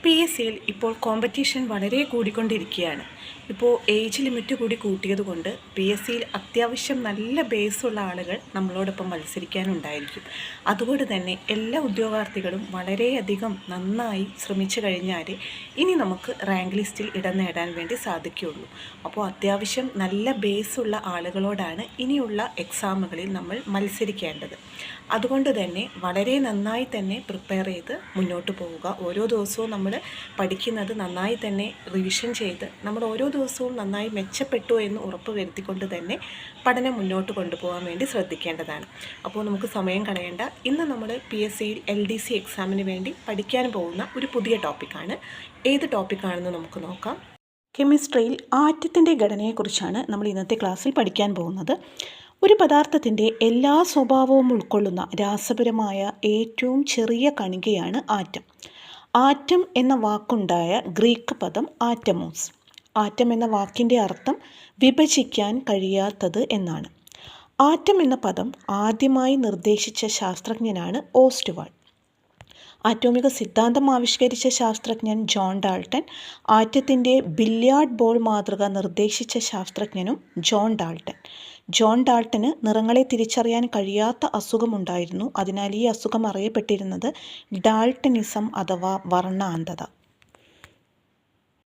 PSCയിൽ ഇപ്പോൾ കോമ്പറ്റീഷൻ വളരെ കൂടിക്കൊണ്ടിരിക്കുകയാണ്. ഇപ്പോൾ ഏജ് ലിമിറ്റ് കൂടി കൂട്ടിയതുകൊണ്ട് PSCയിൽ അത്യാവശ്യം നല്ല ബേസുള്ള ആളുകൾ നമ്മളോടൊപ്പം മത്സരിക്കാനുണ്ടായിരിക്കും. അതുകൊണ്ട് തന്നെ എല്ലാ ഉദ്യോഗാർത്ഥികളും വളരെയധികം നന്നായി ശ്രമിച്ചു കഴിഞ്ഞാൽ ഇനി നമുക്ക് റാങ്ക് ലിസ്റ്റിൽ ഇടം നേടാൻ വേണ്ടി സാധിക്കുകയുള്ളൂ. അപ്പോൾ അത്യാവശ്യം നല്ല ബേസുള്ള ആളുകളോടാണ് ഇനിയുള്ള എക്സാമുകളിൽ നമ്മൾ മത്സരിക്കേണ്ടത്. അതുകൊണ്ട് തന്നെ വളരെ നന്നായി തന്നെ പ്രിപ്പയർ ചെയ്ത് മുന്നോട്ട് പോവുക. ഓരോ ദിവസവും നമ്മൾ പഠിക്കുന്നത് നന്നായി തന്നെ റിവിഷൻ ചെയ്ത് നമ്മൾ ഓരോ ദിവസവും നന്നായി മെച്ചപ്പെട്ടു എന്ന് ഉറപ്പ് വരുത്തിക്കൊണ്ട് തന്നെ പഠനം മുന്നോട്ട് കൊണ്ടുപോകാൻ വേണ്ടി ശ്രദ്ധിക്കേണ്ടതാണ്. അപ്പോൾ നമുക്ക് സമയം കളയേണ്ട. ഇന്ന് നമ്മൾ PSCയിൽ LDC എക്സാമിന് വേണ്ടി പഠിക്കാൻ പോകുന്ന ഒരു പുതിയ ടോപ്പിക്കാണ്. ഏത് ടോപ്പിക്കാണെന്ന് നമുക്ക് നോക്കാം. കെമിസ്ട്രിയിൽ ആറ്റത്തിൻ്റെ ഘടനയെക്കുറിച്ചാണ് നമ്മൾ ഇന്നത്തെ ക്ലാസ്സിൽ പഠിക്കാൻ പോകുന്നത്. ഒരു പദാർത്ഥത്തിൻ്റെ എല്ലാ സ്വഭാവവും ഉൾക്കൊള്ളുന്ന രാസപരമായ ഏറ്റവും ചെറിയ കണികയാണ് ആറ്റം. ആറ്റം എന്ന വാക്കുണ്ടായ ഗ്രീക്ക് പദം ആറ്റമോസ്. ആറ്റം എന്ന വാക്കിൻ്റെ അർത്ഥം വിഭജിക്കാൻ കഴിയാത്തത് എന്നാണ്. ആറ്റം എന്ന പദം ആദ്യമായി നിർദ്ദേശിച്ച ശാസ്ത്രജ്ഞനാണ് ഓസ്റ്റ്വാൾഡ്. ആറ്റോമിക സിദ്ധാന്തം ആവിഷ്കരിച്ച ശാസ്ത്രജ്ഞൻ ജോൺ ഡാൾട്ടൺ. ആറ്റത്തിൻ്റെ ബില്യാർഡ് ബോൾ മാതൃക നിർദ്ദേശിച്ച ശാസ്ത്രജ്ഞനും ജോൺ ഡാൾട്ടൺ. ജോൺ ഡാൾട്ടന് നിറങ്ങളെ തിരിച്ചറിയാൻ കഴിയാത്ത അസുഖമുണ്ടായിരുന്നു. അതിനാൽ ഈ അസുഖം അറിയപ്പെട്ടിരുന്നത് ഡാൾട്ടനിസം അഥവാ വർണ്ണാന്ധത.